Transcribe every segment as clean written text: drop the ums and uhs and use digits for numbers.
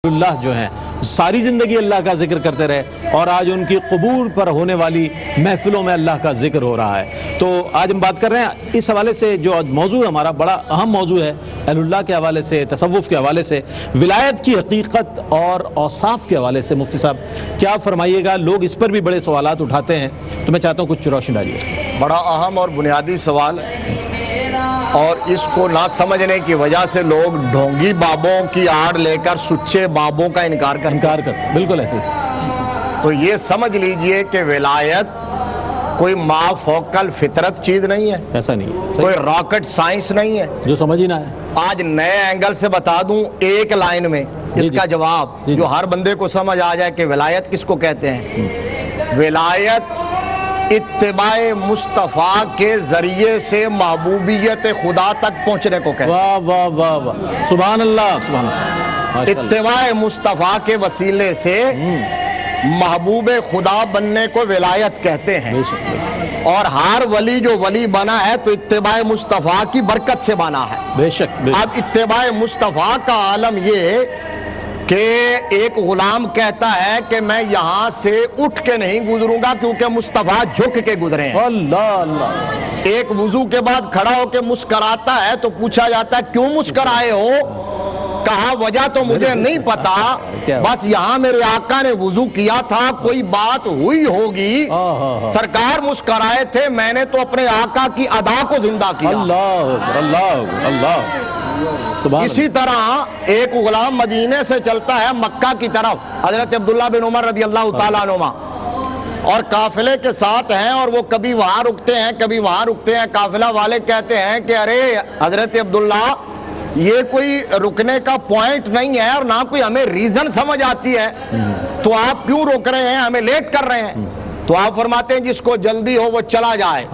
اللہ جو ہیں ساری زندگی اللہ کا ذکر کرتے رہے اور آج ان کی قبور پر ہونے والی محفلوں میں اللہ کا ذکر ہو رہا ہے۔ تو آج ہم بات کر رہے ہیں اس حوالے سے، جو موضوع ہمارا بڑا اہم موضوع ہے، اہل اللہ کے حوالے سے، تصوف کے حوالے سے، ولایت کی حقیقت اور اوصاف کے حوالے سے۔ مفتی صاحب کیا فرمائیے گا؟ لوگ اس پر بھی بڑے سوالات اٹھاتے ہیں، تو میں چاہتا ہوں کچھ روشنی ڈالیے۔ بڑا اہم اور بنیادی سوال، اور اس کو نہ سمجھنے کی وجہ سے لوگ ڈھونگی بابوں کی آڑ لے کر سچے بابوں کا انکار کرتے ہیں۔ بالکل ایسے۔ تو یہ سمجھ لیجئے کہ ولایت کوئی ما فوق الفطرت چیز نہیں ہے، ایسا نہیں ہے، کوئی راکٹ سائنس نہیں ہے جو سمجھ ہی نہ ہے۔ آج نئے اینگل سے بتا دوں ایک لائن میں اس کا جواب، جو ہر بندے کو سمجھ آ جائے کہ ولایت کس کو کہتے ہیں۔ ولایت اتباع مصطفیٰ کے ذریعے سے محبوبیت خدا تک پہنچنے کو کہتے ہیں۔ واہ واہ واہ واہ، سبحان اللہ سبحان اللہ۔ اتباع مصطفیٰ کے وسیلے سے محبوب خدا بننے کو ولایت کہتے ہیں، اور ہر ولی جو ولی بنا ہے تو اتباع مصطفیٰ کی برکت سے بنا ہے۔ بے شک۔ اب اتباع مصطفیٰ کا عالم یہ کہ ایک غلام کہتا ہے کہ میں یہاں سے اٹھ کے نہیں گزروں گا کیونکہ مصطفیٰ جھک کے گزرے ہیں۔ اللہ اللہ۔ ایک وضو کے بعد کھڑا ہو کے مسکراتا ہے تو پوچھا جاتا ہے کیوں مسکرائے ہو؟ کہا وجہ تو مجھے نہیں پتا، بس یہاں میرے آقا نے وضو کیا تھا، کوئی بات ہوئی ہوگی، سرکار مسکرائے تھے، میں نے تو اپنے آقا کی ادا کو زندہ کیا۔ اللہ اللہ اللہ۔ اسی طرح ایک غلام مدینے سے چلتا ہے مکہ کی طرف، حضرت عبداللہ بن عمر رضی اللہ تعالیٰ عنہما، اور قافلے کے ساتھ ہیں، اور وہ کبھی وہاں رکتے ہیں کبھی وہاں رکتے ہیں۔ قافلہ والے کہتے ہیں کہ ارے حضرت عبداللہ یہ کوئی رکنے کا پوائنٹ نہیں ہے اور نہ کوئی ہمیں ریزن سمجھ آتی ہے، تو آپ کیوں رک رہے ہیں، ہمیں لیٹ کر رہے ہیں؟ تو آپ فرماتے ہیں جس کو جلدی ہو وہ چلا جائے،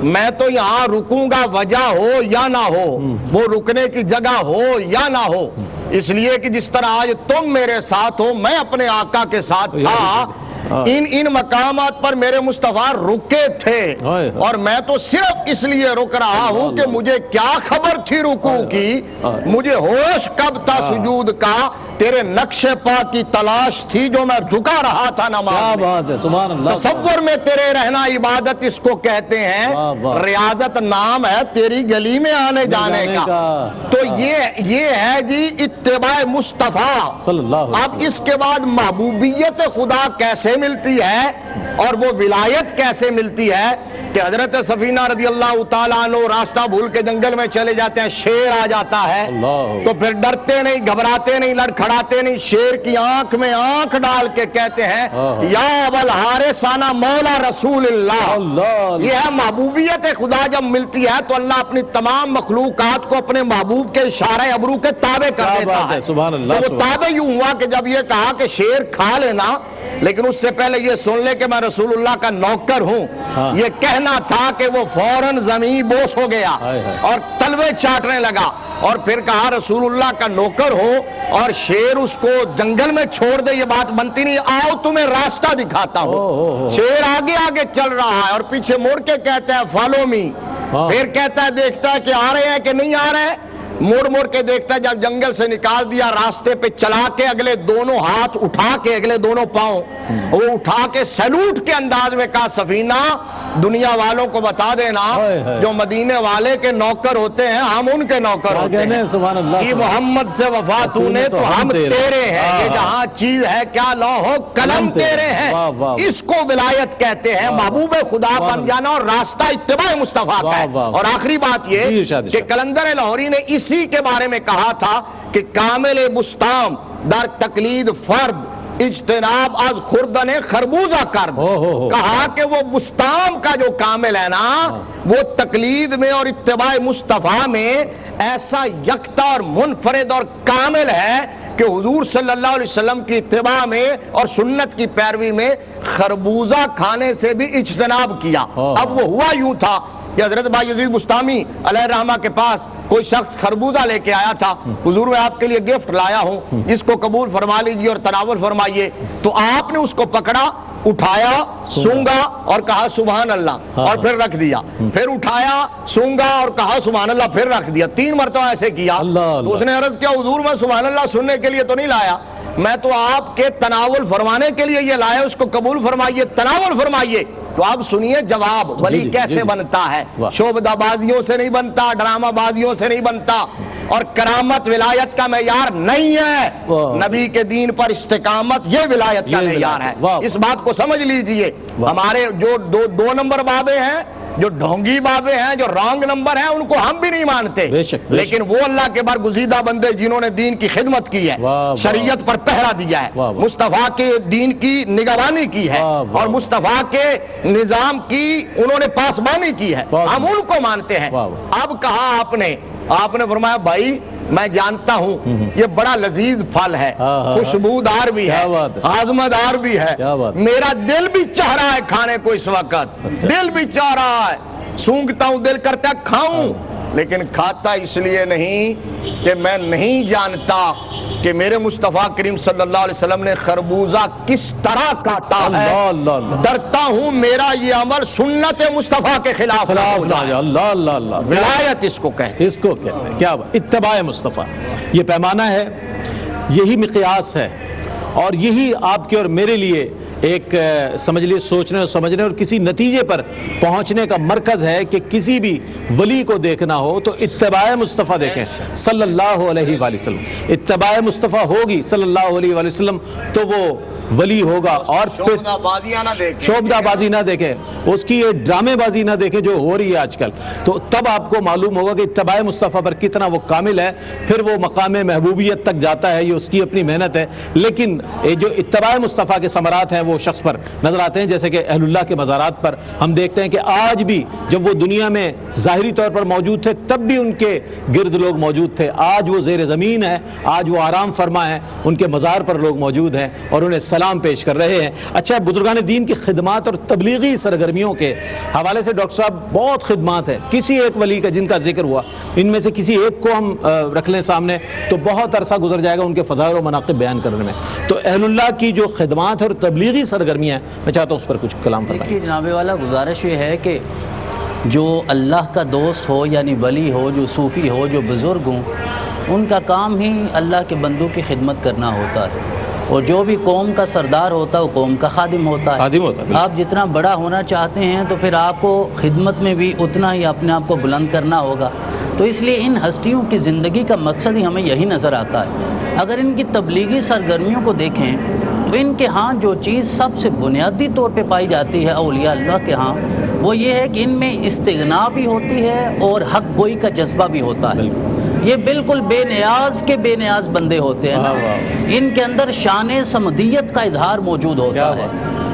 میں تو یہاں رکوں گا وجہ ہو یا نہ ہو، وہ رکنے کی جگہ ہو یا نہ ہو، اس لیے کہ جس طرح آج تم میرے ساتھ ہو میں اپنے آقا کے ساتھ تھا، ان مقامات پر میرے مصطفیٰ رکے تھے، اور میں تو صرف اس لیے رک رہا ہوں کہ مجھے کیا خبر تھی رکوع کی، مجھے ہوش کب تھا سجود کا، تیرے نقش پا کی تلاش تھی جو میں جھکا رہا تھا نماز میں۔ سبحان اللہ۔ تصور میں تیرے رہنا عبادت اس کو کہتے ہیں، ریاضت نام ہے تیری گلی میں آنے جانے کا۔ تو یہ ہے جی اتباع مصطفیٰ۔ اب اس کے بعد محبوبیت خدا کیسے ملتی ہے اور وہ ولایت کیسے ملتی ہے کہ حضرت سفینہ رضی اللہ تعالیٰ عنہ راستہ بھول کے جنگل میں چلے جاتے ہیں، شیر آ جاتا ہے تو پھر ڈرتے نہیں، گھبراتے نہیں، لڑکھڑاتے نہیں، شیر کی آنکھ میں آنکھ ڈال کے کہتے ہیں یا ابا الحارث انا مولا رسول اللہ۔ یہ ہے محبوبیت خدا جب ملتی ہے تو اللہ اپنی تمام مخلوقات کو اپنے محبوب کے اشارے ابرو کے تابع کر دیتا ہے۔ تو وہ تابع یوں ہوا کہ جب یہ کہا کہ شیر کھا لینا لیکن اس سے پہلے یہ سن لے کہ میں رسول اللہ کا نوکر ہوں، یہ کہنا تھا کہ وہ فوراً زمین بوس ہو گیا اور تلوے چاٹنے لگا، اور پھر کہا رسول اللہ کا نوکر ہو اور شیر اس کو جنگل میں چھوڑ دے، یہ بات بنتی نہیں، آؤ تمہیں راستہ دکھاتا ہوں۔ شیر آگے آگے چل رہا ہے اور پیچھے مڑ کے کہتا ہے فالو می، پھر کہتا ہے دیکھتا ہے کہ آ رہے ہیں کہ نہیں آ رہے ہیں، موڑ موڑ کے دیکھتا ہے، جب جنگل سے نکال دیا راستے پہ چلا کے اگلے دونوں ہاتھ اٹھا کے اگلے دونوں پاؤں وہ اٹھا کے سیلوٹ کے انداز میں کہا سفینہ دنیا والوں کو بتا دینا جو مدینے والے کے نوکر ہوتے ہیں ہم ان کے نوکر ہوتے ہیں، کہ محمد سے وفا تو نے تو ہم تیرے ہیں، یہ جہاں چیز ہے کیا لوح و قلم تیرے ہیں۔ اس کو ولایت کہتے ہیں، محبوب خدا بن جانا، اور راستہ اتباع مصطفیٰ کا ہے۔ اور آخری بات یہ کہ قلندر لاہوری نے اسی کے بارے میں کہا تھا کہ کامل بستام در تقلید فرد اجتناب از خوردن خربوزہ کرد، کہا کہ وہ بستام کا جو کامل ہے نا وہ تقلید میں اور اتباع مصطفیٰ میں ایسا یکتا اور منفرد اور کامل ہے کہ حضور صلی اللہ علیہ وسلم کی اتباع میں اور سنت کی پیروی میں خربوزہ کھانے سے بھی اجتناب کیا۔ اب وہ ہوا یوں تھا کہ حضرت بایزید بستامی علیہ الرحمہ کے پاس کوئی شخص خربوزہ لے کے آیا تھا، حضور میں آپ کے لیے گفٹ لایا ہوں، اس کو قبول فرما لیجیے اور تناول فرمائیے۔ تو آپ نے اس کو پکڑا اٹھایا سونگا اور کہا سبحان اللہ اور پھر رکھ دیا، پھر اٹھایا سونگا اور کہا سبحان اللہ پھر رکھ دیا، 3 مرتبہ ایسے کیا۔ تو اس نے عرض کیا حضور میں سبحان اللہ سننے کے لیے تو نہیں لایا، میں تو آپ کے تناول فرمانے کے لیے یہ لایا، اس کو قبول فرمائیے، تناول فرمائیے۔ تو آپ سنیے جواب ولی کیسے بنتا ہے۔ شعبدہ بازیوں سے نہیں بنتا، ڈرامہ بازیوں سے نہیں بنتا، اور کرامت ولایت کا معیار نہیں ہے، نبی کے دین پر استقامت یہ ولایت کا معیار ہے۔ اس بات کو سمجھ لیجئے۔ ہمارے جو 2 نمبر بابے ہیں، جو ڈھونگی بابے ہیں، جو رانگ نمبر ہیں، ان کو ہم بھی نہیں مانتے، لیکن وہ اللہ کے برگزیدہ بندے جنہوں نے دین کی خدمت کی ہے، شریعت پر پہرا دیا ہے، مصطفیٰ کے دین کی نگرانی کی ہے، اور مصطفیٰ کے نظام کی انہوں نے پاسبانی کی ہے، ہم ان کو مانتے ہیں۔ اب کہا آپ نے فرمایا بھائی میں جانتا ہوں یہ بڑا لذیذ پھل ہے، خوشبودار بھی ہے، ہاضمدار بھی ہے، میرا دل بھی چاہ رہا ہے کھانے کو، اس وقت دل بھی چاہ رہا ہے، سونگتا ہوں، دل کرتا ہے کھاؤں، لیکن کھاتا اس لیے نہیں کہ میں نہیں جانتا کہ میرے مصطفیٰ کریم صلی اللہ علیہ وسلم نے خربوزہ کس طرح کاٹا ہے، ڈرتا ہوں میرا یہ عمل سنت مصطفیٰ کے خلاف نہ ہو جائے۔ ولایت اس کو کہتے ہیں، اس کو کہتے ہیں کیا؟ اتباع مصطفیٰ، یہ پیمانہ ہے، یہی مقیاس ہے، اور یہی آپ کے اور میرے لیے ایک سمجھ لیے سوچنے اور سمجھنے اور کسی نتیجے پر پہنچنے کا مرکز ہے کہ کسی بھی ولی کو دیکھنا ہو تو اتباع مصطفیٰ دیکھیں صلی اللہ علیہ وآلہ وسلم۔ اتباع مصطفیٰ ہوگی صلی اللہ علیہ وآلہ وسلم تو وہ ولی ہوگا، اور شعبدہ بازیاں نہ دیکھیں، شعبدہ بازی نہ دیکھیں، اس کی یہ ڈرامے بازی نہ دیکھیں جو ہو رہی ہے آج کل، تو تب آپ کو معلوم ہوگا کہ اتباع مصطفیٰ پر کتنا وہ کامل ہے، پھر وہ مقام محبوبیت تک جاتا ہے، یہ اس کی اپنی محنت ہے۔ لیکن جو اتباع مصطفیٰ کے ثمرات ہیں وہ شخص پر نظر آتے ہیں، جیسے کہ اہل اللہ کے مزارات پر ہم دیکھتے ہیں کہ آج بھی جب وہ دنیا میں ظاہری طور پر موجود تھے تب بھی ان کے گرد لوگ موجود تھے، آج وہ زیر زمین ہے، آج وہ آرام فرما ہے، ان کے مزار پر لوگ موجود ہیں اور انہیں سلام پیش کر رہے ہیں۔ اچھا، بزرگان دین کی خدمات اور تبلیغی سرگرمیوں کے حوالے سے ڈاکٹر صاحب بہت خدمات ہیں، کسی ایک ولی کا جن کا ذکر ہوا، ان میں سے کسی ایک کو ہم رکھ لیں سامنے تو بہت عرصہ گزر جائے گا ان کے فضائل و مناقب بیان کرنے میں۔ تو اہل اللہ کی جو خدمات اور تبلیغی سرگرمیاں ہیں، میں چاہتا ہوں اس پر کچھ کلام فرمائیں۔ دیکھیے جناب والا، گزارش یہ ہے کہ جو اللہ کا دوست ہو، یعنی ولی ہو، جو صوفی ہو، جو بزرگ ہوں، ان کا کام ہی اللہ کے بندوں کی خدمت کرنا ہوتا ہے، اور جو بھی قوم کا سردار ہوتا ہے وہ قوم کا خادم ہوتا ہے۔ خادم ہوتا ہے۔ آپ جتنا بڑا ہونا چاہتے ہیں تو پھر آپ کو خدمت میں بھی اتنا ہی اپنے آپ کو بلند کرنا ہوگا۔ تو اس لیے ان ہستیوں کی زندگی کا مقصد ہی ہمیں یہی نظر آتا ہے۔ اگر ان کی تبلیغی سرگرمیوں کو دیکھیں تو ان کے ہاں جو چیز سب سے بنیادی طور پہ پائی جاتی ہے اولیاء اللہ کے ہاں، وہ یہ ہے کہ ان میں استغنا بھی ہوتی ہے اور حق گوئی کا جذبہ بھی ہوتا ہے۔ یہ بالکل بے نیاز کے بے نیاز بندے ہوتے ہیں، ان کے اندر شان صمدیت کا اظہار موجود ہوتا ہے،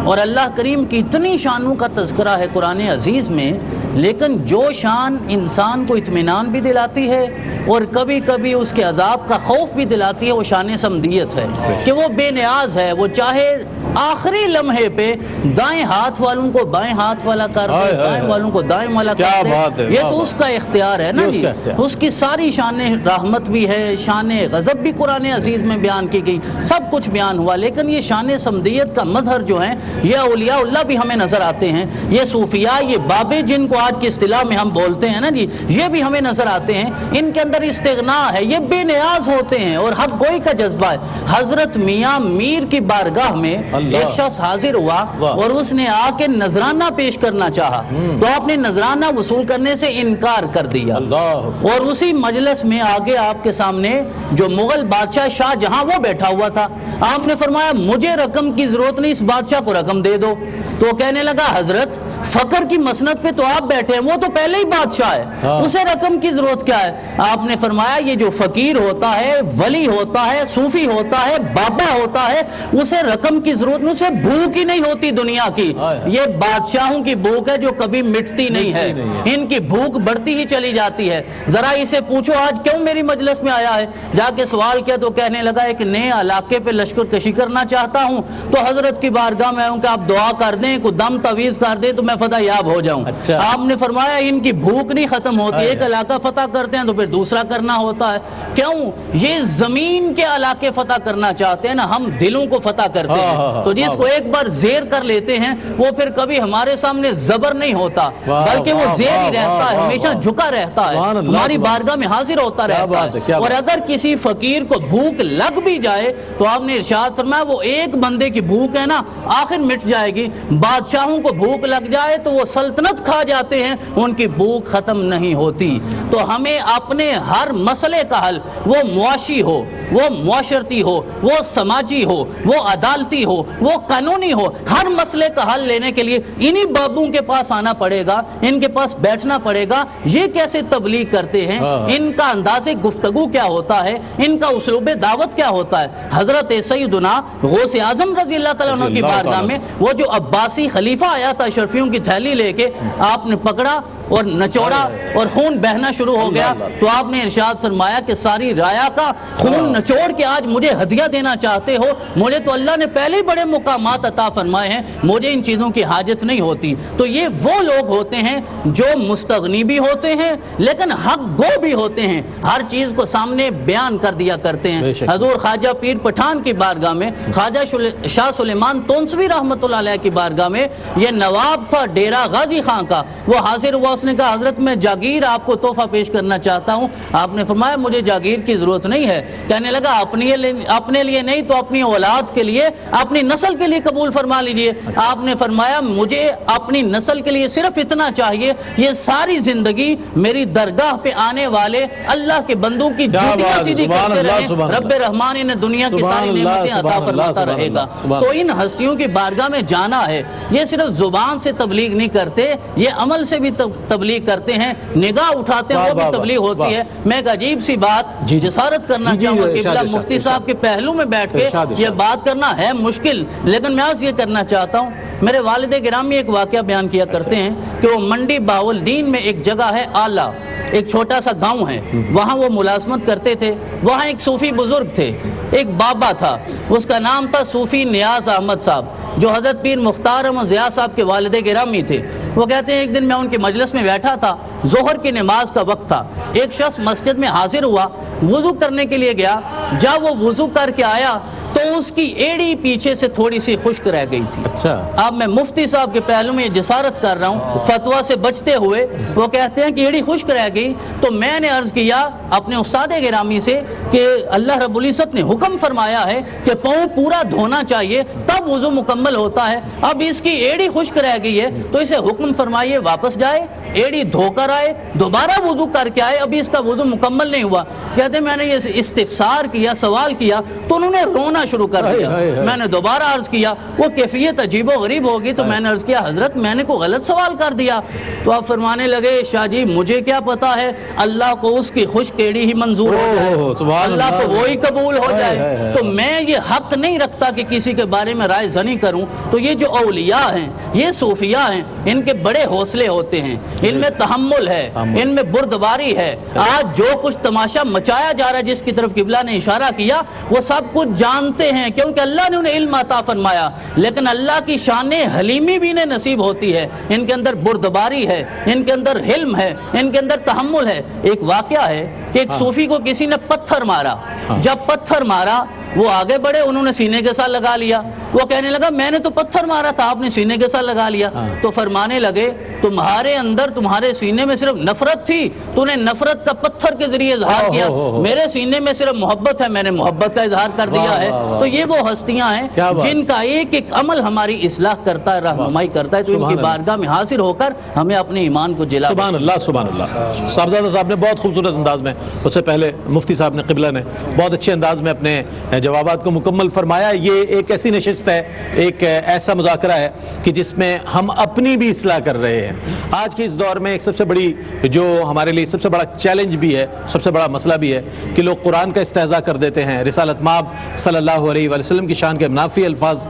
اور اللہ کریم کی اتنی شانوں کا تذکرہ ہے قرآن عزیز میں، لیکن جو شان انسان کو اطمینان بھی دلاتی ہے اور کبھی کبھی اس کے عذاب کا خوف بھی دلاتی ہے، وہ شان صمدیت ہے کہ وہ بے نیاز ہے، وہ چاہے آخری لمحے پہ دائیں ہاتھ والوں کو بائیں ہاتھ والا کر دے، دائیں والوں کو دائیں والا کر دے، یہ تو اس کا اختیار ہے نا جی۔ اس کی ساری شان رحمت بھی ہے، شان غضب بھی قرآن عزیز میں بیان کی گئی، سب کچھ بیان ہوا، لیکن یہ شان صمدیت کا مظہر جو ہے یہ اولیاء اللہ بھی ہمیں نظر آتے ہیں، یہ صوفیاء، یہ بابے جن کو آج کی اصطلاح میں ہم بولتے ہیں نا جی، یہ بھی ہمیں نظر آتے ہیں، ان کے اندر استغنا ہے، یہ بے نیاز ہوتے ہیں اور حق گوئی کا جذبہ ہے۔ حضرت میاں میر کی بارگاہ میں ایک شخص حاضر ہوا اور اس نے آ کے نذرانہ پیش کرنا چاہا، تو آپ نے نذرانہ وصول کرنے سے انکار کر دیا، اور اسی مجلس میں آگے آپ کے سامنے جو مغل بادشاہ شاہ جہاں وہ بیٹھا ہوا تھا، آپ نے فرمایا مجھے رقم کی ضرورت نہیں، اس بادشاہ کو رقم دے دو۔ تو وہ کہنے لگا حضرت فقر کی مسند پہ تو آپ بیٹھے ہیں، وہ تو پہلے ہی بادشاہ ہے، اسے رقم کی ضرورت کیا ہے؟ آپ نے فرمایا یہ جو فقیر ہوتا ہے، ولی ہوتا ہے، صوفی ہوتا ہے، بابا ہوتا ہے، اسے رقم کی ضرورت نہیں، اسے بھوک ہی نہیں ہوتی دنیا کی، یہ بادشاہوں کی بھوک ہے جو کبھی مٹتی نہیں ہے، ان کی بھوک بڑھتی ہی چلی جاتی ہے۔ ذرا اسے پوچھو آج کیوں میری مجلس میں آیا ہے؟ جا کے سوال کیا تو کہنے لگا ایک نئے علاقے پہ لشکر کشی کرنا چاہتا ہوں، تو حضرت کی بارگاہ میں آؤں کہ آپ دعا کر دیں، کوئی دم تعویذ کر دیں تو میں میں فتح یاب ہو جاؤں. اچھا. آپ نے فرمایا ان کی بھوک نہیں ختم ہوتی, ایک علاقہ فتح کرتے ہیں تو پھر دوسرا کرنا ہوتا ہے. کیوں؟ یہ زمین کے علاقے فتح کرنا چاہتے ہیں نا, ہم دلوں کو فتح کرتے ہیں. تو جس کو ایک بار زیر کر لیتے ہیں وہ پھر کبھی ہمارے سامنے زبر نہیں ہوتا, بلکہ وہ زیر ہی رہتا ہے, ہمیشہ جھکا رہتا ہے, ہماری بارگاہ میں حاضر ہوتا رہتا ہے. اور اگر کسی فقیر کو بھوک لگ بھی جائے تو آپ نے ارشاد فرمایا وہ ایک بندے کی بھوک ہے نا آخر مٹ جائے گی. بادشاہوں کو بھوک لگ جائے تو وہ سلطنت کھا جاتے ہیں, ان کی بھوک ختم نہیں ہوتی. تو ہمیں اپنے ہر مسئلے کا حل, وہ معاشی ہو, وہ معاشرتی ہو, وہ سماجی ہو, وہ عدالتی ہو, وہ قانونی ہو, ہر مسئلے کا حل لینے کے لیے انہی بابوں کے پاس آنا پڑے گا, ان کے پاس بیٹھنا پڑے گا. یہ کیسے تبلیغ کرتے ہیں, ان کا انداز گفتگو کیا ہوتا ہے, ان کا اسلوب دعوت کیا ہوتا ہے. حضرت سیدنا غوث اعظم رضی اللہ تعالیٰ عنہ کی بارگاہ میں وہ جو عباسی خلیفہ آیا تھا اشرفیوں کی تھیلی لے کے, آپ نے پکڑا اور نچوڑا اور خون بہنا شروع ہو گیا. تو آپ نے ارشاد فرمایا کہ ساری رایا کا خون نچوڑ کے آج مجھے ہدیہ دینا چاہتے ہو, مجھے تو اللہ نے پہلے ہی بڑے مقامات عطا فرمائے ہیں, مجھے ان چیزوں کی حاجت نہیں ہوتی. تو یہ وہ لوگ ہوتے ہیں جو مستغنی بھی ہوتے ہیں لیکن حق گو بھی ہوتے ہیں, ہر چیز کو سامنے بیان کر دیا کرتے ہیں. حضور خواجہ پیر پٹھان کی بارگاہ میں, خواجہ شاہ سلیمان تونسوی رحمۃ اللہ علیہ کی بارگاہ میں, یہ نواب تھا ڈیرہ غازی خان کا, وہ حاضر ہوا. اس نے کہا حضرت میں جاگیر آپ کو تحفہ پیش کرنا چاہتا ہوں. آپ نے فرمایا مجھے جاگیر کی ضرورت نہیں ہے. کہنے لگا اپنے لیے نہیں تو اپنی اولاد کے لیے, اپنی نسل کے لیے قبول فرما لیجئے. آپ نے فرمایا مجھے اپنی نسل کے لیے صرف اتنا چاہیے, یہ ساری زندگی میری درگاہ پہ آنے والے اللہ کے بندوں کی جوتیاں سیدھی کرتے رہیں, رب رحمان انہیں دنیا کی ساری نعمتیں عطا فرماتا رہے گا. تو ان ہستیوں کی بارگاہ میں جانا ہے. یہ صرف زبان سے تبلیغ نہیں کرتے, یہ عمل سے بھی تبلیغ کرتے ہیں, نگاہ اٹھاتے ہیں وہ بھی تبلیغ ہوتی ہے. میں ایک عجیب سی بات جسارت کرنا چاہوں گا, قبلہ مفتی صاحب کے پہلو میں بیٹھ کے یہ بات کرنا ہے مشکل, لیکن میں آج یہ کرنا چاہتا ہوں. میرے والد گرامی ایک واقعہ بیان کیا کرتے ہیں کہ وہ منڈی بہاولدین میں ایک جگہ ہے آلہ, ایک چھوٹا سا گاؤں ہے, وہاں وہ ملازمت کرتے تھے. وہاں ایک صوفی بزرگ تھے, ایک بابا تھا, اس کا نام تھا صوفی نیاز احمد صاحب, جو حضرت پیر مختار احمد ضیاء صاحب کے والد گرامی تھے. وہ کہتے ہیں ایک دن میں ان کی مجلس میں بیٹھا تھا, ظہر کی نماز کا وقت تھا. ایک شخص مسجد میں حاضر ہوا, وضو کرنے کے لیے گیا. جب وہ وضو کر کے آیا تو اس کی ایڑی پیچھے سے تھوڑی سی خشک رہ گئی تھی. اچھا. اب میں مفتی صاحب کے پہلو میں یہ جسارت کر رہا ہوں فتویٰ سے بچتے ہوئے. وہ کہتے ہیں کہ ایڑی خشک رہ گئی, تو میں نے عرض کیا اپنے استاد گرامی سے کہ اللہ رب العزت نے حکم فرمایا ہے کہ پاؤں پورا دھونا چاہیے تب وضو مکمل ہوتا ہے. اب اس کی ایڑی خشک رہ گئی ہے تو اسے حکم فرمائیے واپس جائے, ایڑی دھو کر آئے, دوبارہ وضو کر کے آئے, ابھی اس کا وضو مکمل نہیں ہوا. کہتے ہیں میں نے یہ استفسار کیا, سوال کیا تو انہوں نے رونا شروع کر دیا. میں نے دوبارہ عرض کیا, وہ کیفیت عجیب و غریب ہوگی, تو میں نے عرض کیا حضرت میں نے کوئی غلط سوال کر دیا. تو آپ فرمانے لگے شاہ جی مجھے کیا پتا ہے, اللہ کو اس کی خشک ایڑی ہی منظور ہو جائے, اللہ کو وہی قبول ہو جائے. تو میں یہ حق نہیں رکھتا کہ کسی کے بارے میں رائے زنی کروں. تو یہ جو اولیاء ہیں, یہ صوفیاء ہیں, ان کے بڑے حوصلے ہوتے ہیں, ان میں تحمل ہے, ان میں بردباری ہے. آج جو کچھ تماشا مچایا جا رہا ہے جس کی طرف قبلہ نے اشارہ کیا, وہ سب کچھ جانتے ہیں کیونکہ اللہ نے انہیں علم عطا فرمایا. لیکن اللہ کی شان حلیمی بھی انہیں نصیب ہوتی ہے, ان کے اندر بردباری ہے, ان کے اندر حلم ہے, ان کے اندر تحمل ہے. ایک واقعہ ہے کہ ایک صوفی کو کسی نے پتھر مارا. جب پتھر مارا وہ آگے بڑھے, انہوں نے سینے کے ساتھ لگا لیا. وہ کہنے لگا میں نے تو پتھر مارا تھا, آپ نے سینے کے ساتھ لگا لیا. تو فرمانے لگے تمہارے اندر, تمہارے سینے میں صرف نفرت تھی, تو نے نفرت کا پتھر کے ذریعے اظہار کیا. میرے سینے میں صرف محبت ہے, میں نے محبت کا اظہار کر دیا ہے. تو یہ وہ ہستیاں ہیں جن کا ایک ایک عمل ہماری اصلاح کرتا ہے, رہنمائی کرتا ہے. تو ان کی بارگاہ میں حاضر ہو کر ہمیں اپنے ایمان کو جلا. سبحان اللہ سبحان اللہ. صاحبزادہ صاحب نے بہت خوبصورت انداز میں, اس سے پہلے مفتی صاحب نے قبلہ نے بہت اچھے انداز میں اپنے جوابات کو مکمل فرمایا. یہ ایک ایسی نشست ہے, ایک ایسا مذاکرہ ہے کہ جس میں ہم اپنی بھی اصلاح کر رہے ہیں. آج کے اس دور میں ایک سب سے بڑی, جو ہمارے لیے سب سے بڑا چیلنج بھی ہے, سب سے بڑا مسئلہ بھی ہے کہ لوگ قرآن کا استہزاء کر دیتے ہیں. رسالت مآب صلی اللہ علیہ وآلہ وسلم کی شان کے منافی الفاظ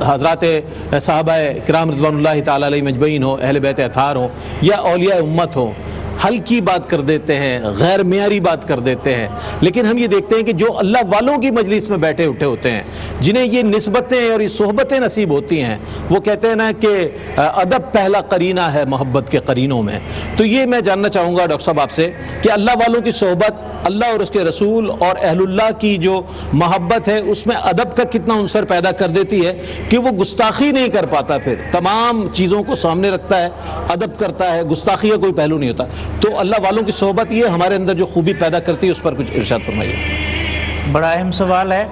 حضرات صحابہ کرام رضوان اللہ تعالیٰ علیہ مجمعین ہوں, اہل بیت اطہار ہوں, یا اولیاء امت ہوں, ہلکی بات کر دیتے ہیں، غیر معیاری بات کر دیتے ہیں، لیکن ہم یہ دیکھتے ہیں کہ جو اللہ والوں کی مجلس میں بیٹھے اٹھے ہوتے ہیں، جنہیں یہ نسبتیں اور یہ صحبتیں نصیب ہوتی ہیں، وہ کہتے ہیں نا کہ ادب پہلا قرینہ ہے محبت کے قرینوں میں. تو یہ میں جاننا چاہوں گا ڈاکٹر صاحب آپ سے کہ اللہ والوں کی صحبت، اللہ اور اس کے رسول اور اہل اللہ کی جو محبت ہے، اس میں ادب کا کتنا عنصر پیدا کر دیتی ہے کہ وہ گستاخی نہیں کر پاتا، پھر تمام چیزوں کو سامنے رکھتا ہے، ادب کرتا ہے، گستاخی کا کوئی پہلو نہیں ہوتا. تو اللہ والوں کی صحبت یہ ہمارے اندر جو خوبی پیدا کرتی ہے، اس پر کچھ ارشاد فرمائیے. بڑا اہم سوال ہے.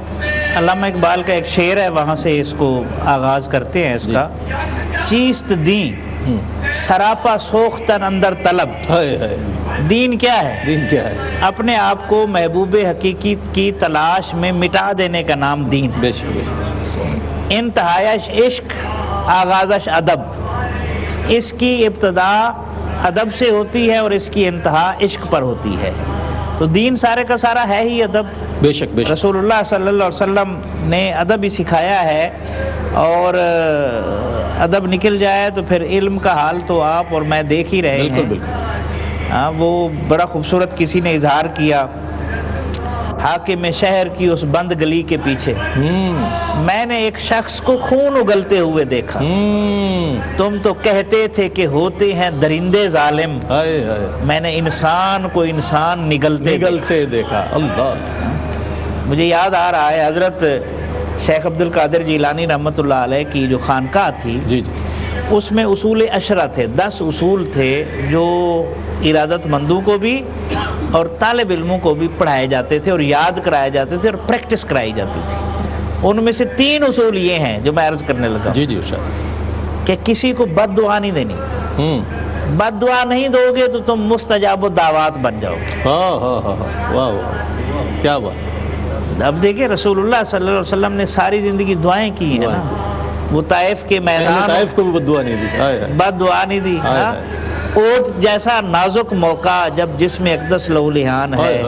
علامہ اقبال کا ایک شعر ہے، وہاں سے اس کو آغاز کرتے ہیں اس کا. چیست دین سراپا سوختن اندر طلب. دین کیا ہے؟ دین کیا ہے؟ اپنے آپ کو محبوب حقیقی کی تلاش میں مٹا دینے کا نام دین. بے شک بے شک. انتہائش عشق آغازش ادب. اس کی ابتدا ادب سے ہوتی ہے اور اس کی انتہا عشق پر ہوتی ہے. تو دین سارے کا سارا ہے ہی ادب. بے شک بے شک. رسول اللہ صلی اللہ علیہ وسلم نے ادب ہی سکھایا ہے، اور ادب نکل جائے تو پھر علم کا حال تو آپ اور میں دیکھ ہی رہے ہیں. ہاں، وہ بڑا خوبصورت کسی نے اظہار کیا، حاکم شہر کی اس بند گلی کے پیچھے میں نے ایک شخص کو خون اگلتے ہوئے دیکھا. تم تو کہتے تھے کہ ہوتے ہیں درندے ظالم، میں نے انسان کو انسان نگلتے دیکھا. اللہ. مجھے یاد آ رہا ہے حضرت شیخ عبد القادر جیلانی رحمۃ اللہ علیہ کی جو خانقاہ تھی، جی جی، اس میں اصول عشرہ تھے، 10 اصول تھے جو ارادت مندوں کو بھی اور طالب علموں کو بھی پڑھائے جاتے تھے اور یاد کرائے جاتے تھے اور پریکٹس کرائی جاتی تھی. ان میں سے 3 اصول یہ ہیں جو میں عرض کرنے لگا. جی جی، کہ کسی کو بد دعا نہیں دینی. بد دعا نہیں دو گے تو تم مستجاب الدعوات بن جاؤ گے. واہ واہ، کیا بات. اب دیکھیں رسول اللہ صلی اللہ علیہ وسلم نے ساری زندگی دعائیں کی ہیں نا. وہ طائف کے میدان، طائف کو بھی بد دعا نہیں دی، بد دعا نہیں دی. اونٹ جیسا نازک موقع جب جس میں اقدس لہو لہان ہے،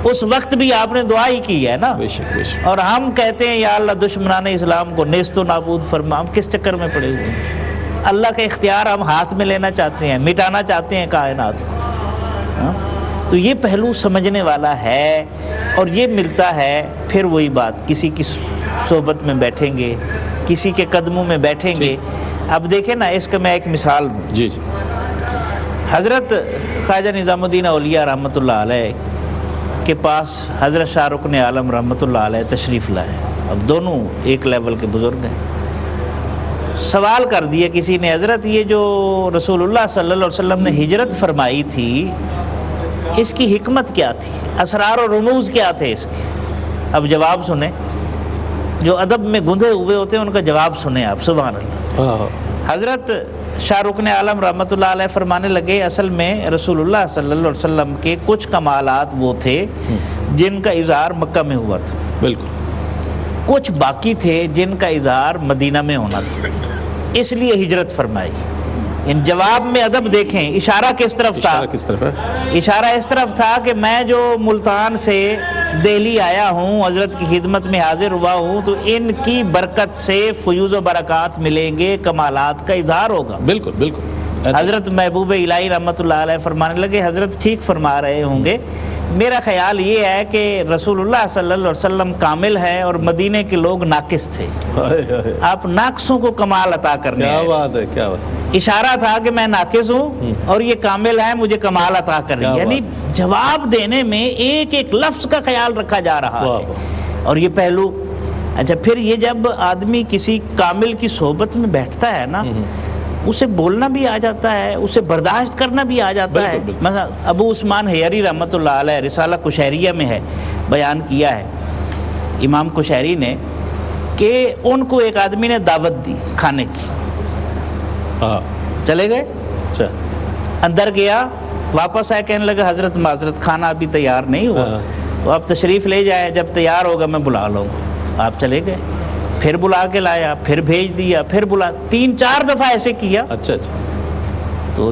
اس وقت بھی آپ نے دعا ہی کی ہے نا. بے شک بے شک. اور ہم کہتے ہیں یا اللہ دشمنان اسلام کو نیست و نابود فرما. ہم کس چکر میں پڑے ہوئے ہیں؟ اللہ کا اختیار ہم ہاتھ میں لینا چاہتے ہیں، مٹانا چاہتے ہیں کائنات کو. تو یہ پہلو سمجھنے والا ہے، اور یہ ملتا ہے پھر وہی بات، کسی کی صحبت میں بیٹھیں گے، کسی کے قدموں میں بیٹھیں گے. اب دیکھیں نا، اس کا میں ایک مثال دوں. جی جی. حضرت خواجہ نظام الدین اولیاء رحمۃ اللہ علیہ کے پاس حضرت شاہ رکن عالم رحمۃ اللہ علیہ تشریف لائے. اب دونوں ایک لیول کے بزرگ ہیں. سوال کر دیا کسی نے، حضرت یہ جو رسول اللہ صلی اللہ علیہ وسلم نے ہجرت فرمائی تھی، اس کی حکمت کیا تھی؟ اسرار و رموز کیا تھے اس کے؟ اب جواب سنیں. جو ادب میں گندھے ہوئے ہوتے ہیں ان کا جواب سنیں آپ. سبحان اللہ. حضرت شاہ رکن عالم رحمۃ اللہ علیہ فرمانے لگے، اصل میں رسول اللہ صلی اللہ علیہ وسلم کے کچھ کمالات وہ تھے جن کا اظہار مکہ میں ہوا تھا، بالکل. کچھ باقی تھے جن کا اظہار مدینہ میں ہونا تھا، اس لیے ہجرت فرمائی. ان جواب میں ادب دیکھیں، اشارہ کس طرف تھا؟ کس طرف ہے؟ اشارہ اس طرف تھا کہ میں جو ملتان سے دہلی آیا ہوں، حضرت کی خدمت میں حاضر ہوا ہوں، تو ان کی برکت سے فیوز و برکات ملیں گے، کمالات کا اظہار ہوگا. بالکل بالکل. حضرت محبوب الہی رحمۃ اللہ علیہ فرمانے لگے، حضرت ٹھیک فرما رہے ہوں گے، میرا خیال یہ ہے کہ رسول اللہ صلی اللہ علیہ وسلم کامل ہے اور مدینے کے لوگ ناقص تھے، آپ ناقصوں کو کمال عطا کرنے. کیا بات ہے، کیا بات. اشارہ تھا کہ میں ناقص ہوں اور یہ کامل ہے، مجھے کمال عطا کر رہی ہے. یعنی جواب دینے میں ایک ایک لفظ کا خیال رکھا جا رہا ہے. اور یہ پہلو. اچھا، پھر یہ جب آدمی کسی کامل کی صحبت میں بیٹھتا ہے نا، اسے بولنا بھی آ جاتا ہے، اسے برداشت کرنا بھی آ جاتا ہے. مثلا ابو عثمان حیری رحمۃ اللہ علیہ رسالہ کشیریہ میں ہے، بیان کیا ہے امام کشیری نے کہ ان کو ایک آدمی نے دعوت دی کھانے کی. چلے گئے، اچھا، اندر گیا، واپس آئے، کہنے لگا حضرت معذرت، کھانا ابھی تیار نہیں ہوا، تو آپ تشریف لے جائیں، جب تیار ہوگا میں بلا لوں گا. آپ چلے گئے، پھر بلا کے لایا، پھر بھیج دیا، پھر بلا، 3-4 دفعہ ایسے کیا. اچھا اچھا. تو